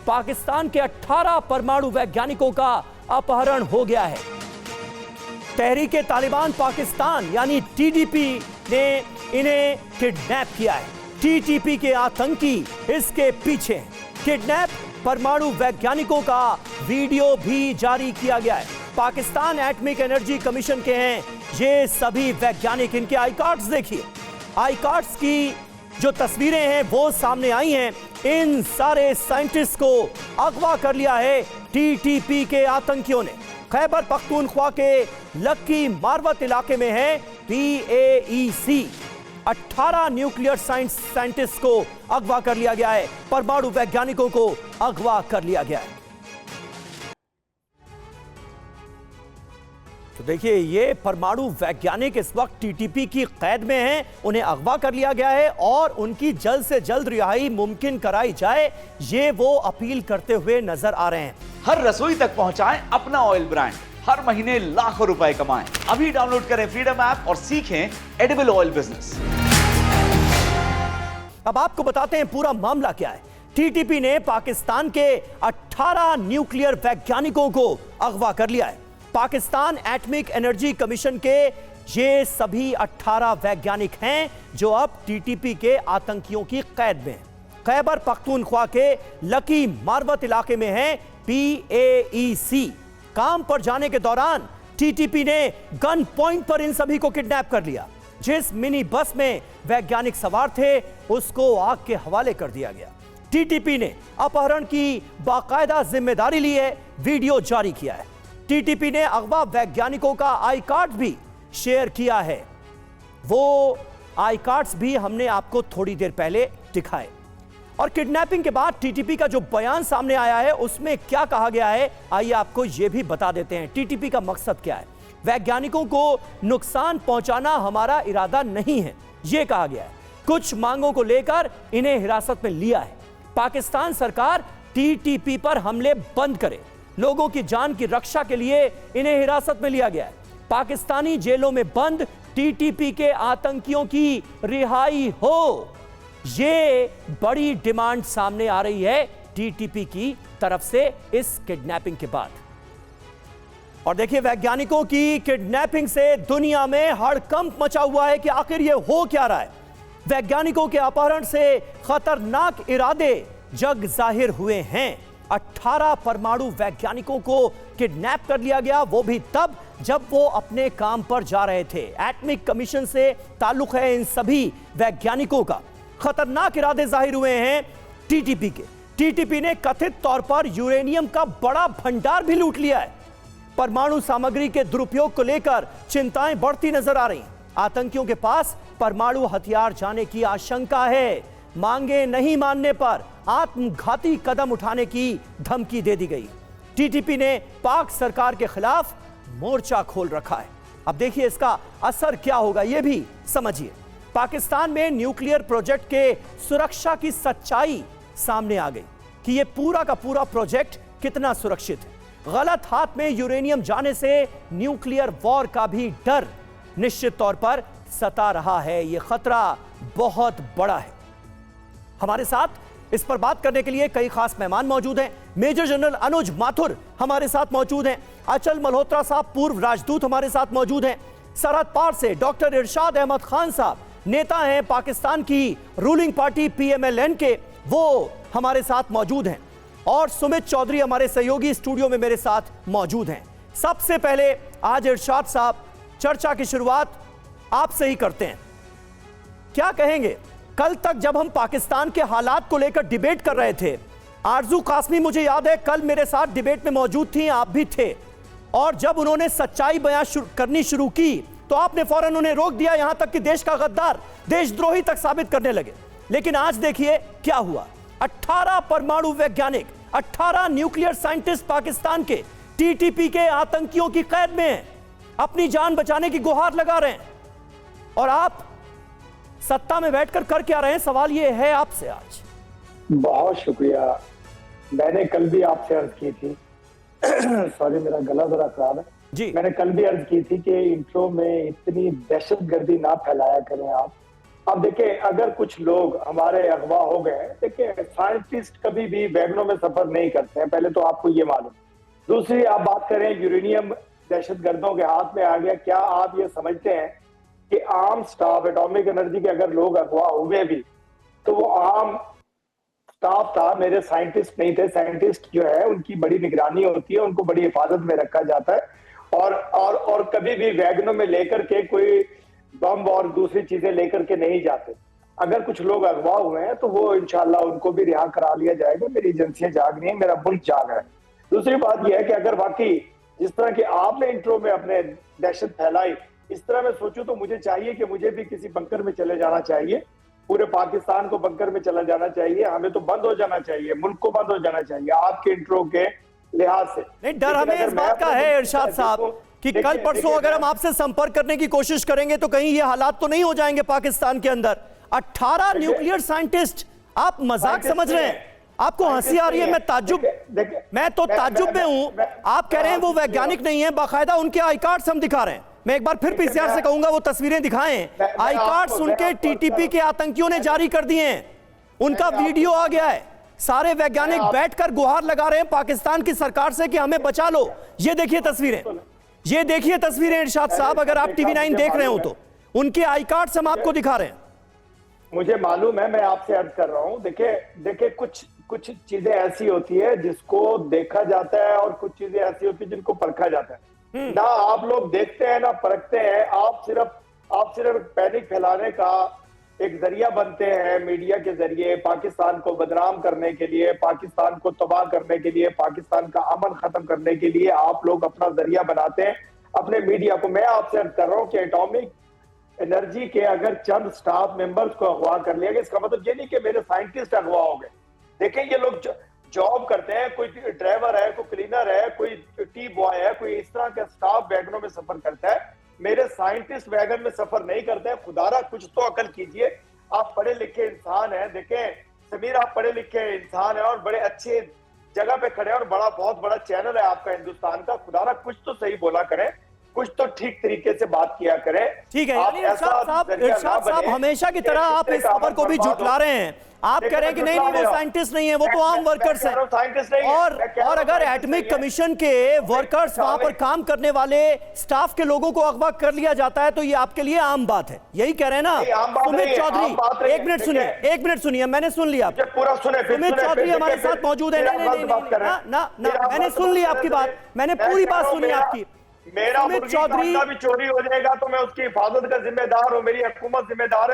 पाकिस्तान के 18 परमाणु वैज्ञानिकों का अपहरण हो गया है। तहरीके तालिबान पाकिस्तान यानी टीटीपी ने इन्हें किडनैप किया है। टीटीपी के आतंकी इसके पीछे हैं। किडनैप परमाणु वैज्ञानिकों का वीडियो भी जारी किया गया है। पाकिस्तान एटॉमिक एनर्जी कमीशन के हैं ये सभी वैज्ञानिक। इनके आई कार्ड्स देखिए। आई कार्ड्स की जो तस्वीरें हैं वो सामने आई हैं। इन सारे साइंटिस्ट को अगवा कर लिया है टीटीपी के आतंकियों ने। खैबर पख्तूनख्वा के लक्की मारवत इलाके में है PAEC। 18 न्यूक्लियर साइंटिस्ट को अगवा कर लिया गया है। परमाणु वैज्ञानिकों को अगवा कर लिया गया है। तो देखिए ये परमाणु वैज्ञानिक इस वक्त टीटीपी की कैद में हैं। उन्हें अगवा कर लिया गया है और उनकी जल्द से जल्द रिहाई मुमकिन कराई जाए, ये वो अपील करते हुए नजर आ रहे हैं। हर रसोई तक पहुंचाएं अपना ऑयल ब्रांड, हर महीने लाखों रुपए कमाएं। अभी डाउनलोड करें फ्रीडम ऐप और सीखें एडिबल ऑयल बिजनेस। अब आपको बताते हैं पूरा मामला क्या है। टीटीपी ने पाकिस्तान के 18 न्यूक्लियर वैज्ञानिकों को अगवा कर लिया है। पाकिस्तान एटॉमिक एनर्जी कमीशन के ये सभी 18 वैज्ञानिक हैं जो अब टीटीपी के आतंकियों की कैद में हैं। खैबर पख्तूनख्वा के लकी मारवत इलाके में है PAEC। काम पर जाने के दौरान टीटीपी ने गन पॉइंट पर इन सभी को किडनैप कर लिया। जिस मिनी बस में वैज्ञानिक सवार थे उसको आग के हवाले कर दिया गया। टीटीपी ने अपहरण की बाकायदा जिम्मेदारी ली है, वीडियो जारी किया है। टीटीपी ने अगवा वैज्ञानिकों का आई कार्ड भी शेयर किया है। वो आई कार्ड्स भी हमने आपको थोड़ी देर पहले दिखाए। और किडनैपिंग के बाद टीटीपी का जो बयान सामने आया है उसमें क्या कहा गया है, आइए आपको यह भी बता देते हैं। टीटीपी का मकसद क्या है। वैज्ञानिकों को नुकसान पहुंचाना हमारा इरादा नहीं है, यह कहा गया है। कुछ मांगों को लेकर इन्हें हिरासत में लिया है। पाकिस्तान सरकार टीटीपी पर हमले बंद करे, लोगों की जान की रक्षा के लिए इन्हें हिरासत में लिया गया है। पाकिस्तानी जेलों में बंद टीटीपी के आतंकियों की रिहाई हो, ये बड़ी डिमांड सामने आ रही है टीटीपी की तरफ से इस किडनैपिंग के बाद। और देखिए वैज्ञानिकों की किडनैपिंग से दुनिया में हड़कंप मचा हुआ है कि आखिर ये हो क्या रहा है। वैज्ञानिकों के अपहरण से खतरनाक इरादे जग जाहिर हुए हैं। 18 परमाणु वैज्ञानिकों को किडनैप कर लिया गया, वो भी तब जब वो अपने काम पर जा रहे थे। एटॉमिक कमीशन से ताल्लुक है इन सभी वैज्ञानिकों का। खतरनाक इरादे जाहिर हुए हैं टीटीपी के। टीटीपी ने कथित तौर पर यूरेनियम का बड़ा भंडार भी लूट लिया है। परमाणु सामग्री के दुरुपयोग को लेकर चिंताएं बढ़ती नजर आ रही हैं। आतंकियों के पास परमाणु हथियार जाने की आशंका है। मांगे नहीं मानने पर आत्मघाती कदम उठाने की धमकी दे दी गई। टीटीपी ने पाक सरकार के खिलाफ मोर्चा खोल रखा है। अब देखिए इसका असर क्या होगा ये भी समझिए। पाकिस्तान में न्यूक्लियर प्रोजेक्ट के सुरक्षा की सच्चाई सामने आ गई कि यह पूरा का पूरा प्रोजेक्ट कितना सुरक्षित है। गलत हाथ में यूरेनियम जाने से न्यूक्लियर वॉर का भी डर निश्चित तौर पर सता रहा है। यह खतरा बहुत बड़ा है। हमारे साथ इस पर बात करने के लिए कई खास मेहमान मौजूद हैं। मेजर जनरल अनुज माथुर हमारे साथ मौजूद हैं। अचल मल्होत्रा साहब पूर्व राजदूत हमारे साथ मौजूद हैं। सरहद पार से डॉक्टर इरशाद अहमद खान साहब नेता हैं पाकिस्तान की रूलिंग पार्टी PMLN के, वो हमारे साथ मौजूद हैं। और सुमित चौधरी हमारे सहयोगी स्टूडियो में मेरे साथ मौजूद हैं। सबसे पहले आज इरशाद साहब चर्चा की शुरुआत आपसे ही करते हैं। क्या कहेंगे, कल तक जब हम पाकिस्तान के हालात को लेकर डिबेट कर रहे थे, आरजू कासमी मुझे याद है कल मेरे साथ डिबेट में मौजूद थी, आप भी थे, और जब उन्होंने सच्चाई बयां करनी शुरू की तो आपने फौरन उन्हें रोक दिया, यहां तक कि देश का गद्दार, देशद्रोही तक साबित करने लगे। लेकिन आज देखिए क्या हुआ। 18 परमाणु वैज्ञानिक, 18 न्यूक्लियर साइंटिस्ट पाकिस्तान के टीटीपी के आतंकियों की कैद में हैं, अपनी जान बचाने की गुहार लगा रहे हैं, और आप सत्ता में बैठकर कर क्या रहे हैं, सवाल ये है आपसे आज। बहुत शुक्रिया। मैंने कल भी आपसे अर्ज की थी सॉरी मेरा गला जरा खराब है जी। मैंने कल भी अर्ज की थी कि इंट्रो में इतनी दहशतगर्दी ना फैलाया करें आप। अब देखिए, अगर कुछ लोग हमारे अगवा हो गए, देखिए साइंटिस्ट कभी भी वैगनों में सफर नहीं करते हैं, पहले तो आपको ये मालूम। दूसरी, आप बात करें यूरेनियम दहशतगर्दों के हाथ में आ गया, क्या आप ये समझते हैं कि आम स्टाफ एटॉमिक एनर्जी के अगर लोग अगवा हुए भी तो वो आम स्टाफ था, मेरे साइंटिस्ट नहीं थे। साइंटिस्ट जो है उनकी बड़ी निगरानी होती है, उनको बड़ी हिफाजत में रखा जाता है और कभी भी वैगनों में लेकर के कोई बम और दूसरी चीजें लेकर के नहीं जाते। अगर कुछ लोग अगवा हुए हैं तो वो इंशाल्लाह उनको भी रिहा करा लिया जाएगा। मेरी एजेंसियां जाग रही हैं, मेरा मुल्क जाग रहा है। दूसरी बात यह है कि अगर वाकई जिस तरह की आपने इंट्रो में अपने दहशत फैलाई, इस तरह मैं सोचूं तो मुझे चाहिए कि मुझे भी किसी बंकर में चले जाना चाहिए, पूरे पाकिस्तान को बंकर में चला जाना चाहिए, हमें तो बंद हो जाना चाहिए, मुल्क को बंद हो जाना चाहिए आपके इंट्रो के लिहाज से। नहीं, डर हमें इस बात का है इरशाद साहब कि कल परसों अगर हम आपसे संपर्क करने की कोशिश करेंगे तो कहीं ये हालात तो नहीं हो जाएंगे पाकिस्तान के अंदर। 18 न्यूक्लियर साइंटिस्ट, आप मजाक समझ रहे हैं? आपको हंसी आ रही है? मैं तो ताज्जुब में हूं। आप कह रहे हैं वो वैज्ञानिक नहीं है, बाकायदा उनके आई कार्ड्स हम दिखा रहे हैं। मैं एक बार फिर पीसीआर से कहूंगा वो तस्वीरें दिखाएं। आई कार्ड्स उनके टीटीपी के आतंकियों ने जारी कर दिए हैं, उनका वीडियो आ गया है। सारे वैज्ञानिक बैठकर गुहार लगा रहे हैं पाकिस्तान की सरकार से कि हमें बचा लो। ये देखिए तस्वीरें, ये देखिए तस्वीरें इरशाद साहब, अगर आप टीवी 9 देख रहे हो तो उनके आई कार्ड्स हम आपको दिखा रहे हैं। मुझे मालूम है, मैं आपसे अर्ज कर रहा हूं। देखिए कुछ चीजें ऐसी होती है जिसको देखा जाता है और कुछ चीजें ऐसी होती है जिनको परखा जाता है। ना आप लोग देखते हैं ना परखते हैं, आप सिर्फ पैनिक फैलाने का एक जरिया बनते हैं मीडिया के जरिए, पाकिस्तान को बदनाम करने के लिए, पाकिस्तान को तबाह करने के लिए, पाकिस्तान का अमन खत्म करने के लिए आप लोग अपना जरिया बनाते हैं अपने मीडिया को। मैं आपसे अर्ज कर रहा हूं कि एटॉमिक एनर्जी के अगर चंद स्टाफ मेंबर्स को अगवा कर लिया गया, इसका मतलब ये नहीं कि मेरे साइंटिस्ट अगवा हो गए। देखें, ये लोग जॉब करते हैं, कोई ड्राइवर है, कोई क्लीनर है, कोई टी बॉय है, कोई इस तरह का स्टाफ वैगनों में सफर करता है। मेरे साइंटिस्ट वैगन में सफर नहीं करते हैं। खुदारा कुछ तो अकल कीजिए, आप पढ़े लिखे इंसान हैं। देखें समीर, आप पढ़े लिखे इंसान हैं और बड़े अच्छे जगह पे खड़े हैं और बहुत बड़ा चैनल है आपका हिंदुस्तान का। खुदारा कुछ तो सही बोला करें, कुछ तो ठीक तरीके से बात किया करें। ठीक है, यानी इरशाद साहब हमेशा की तरह आप इस खबर को भी झुठला रहे हैं। आप कह रहे हैं कि नहीं वो साइंटिस्ट नहीं है, वो तो आम वर्कर्स हैं। और अगर एटॉमिक कमीशन के वर्कर्स, वहां पर काम करने वाले स्टाफ के लोगों को अगवा कर लिया जाता है तो ये आपके लिए आम बात है, यही कह रहे हैं ना? सुमित चौधरी, एक मिनट सुनिए, मैंने सुन लिया। सुमित चौधरी हमारे साथ मौजूद है। मैंने सुन ली आपकी बात, मैंने पूरी बात सुनी आपकी। मेरा मुर्गी का अंडा भी चोरी हो जाएगा तो मैं उसकी हिफाजत का जिम्मेदार हूं, मेरी हुकूमत जिम्मेदार है।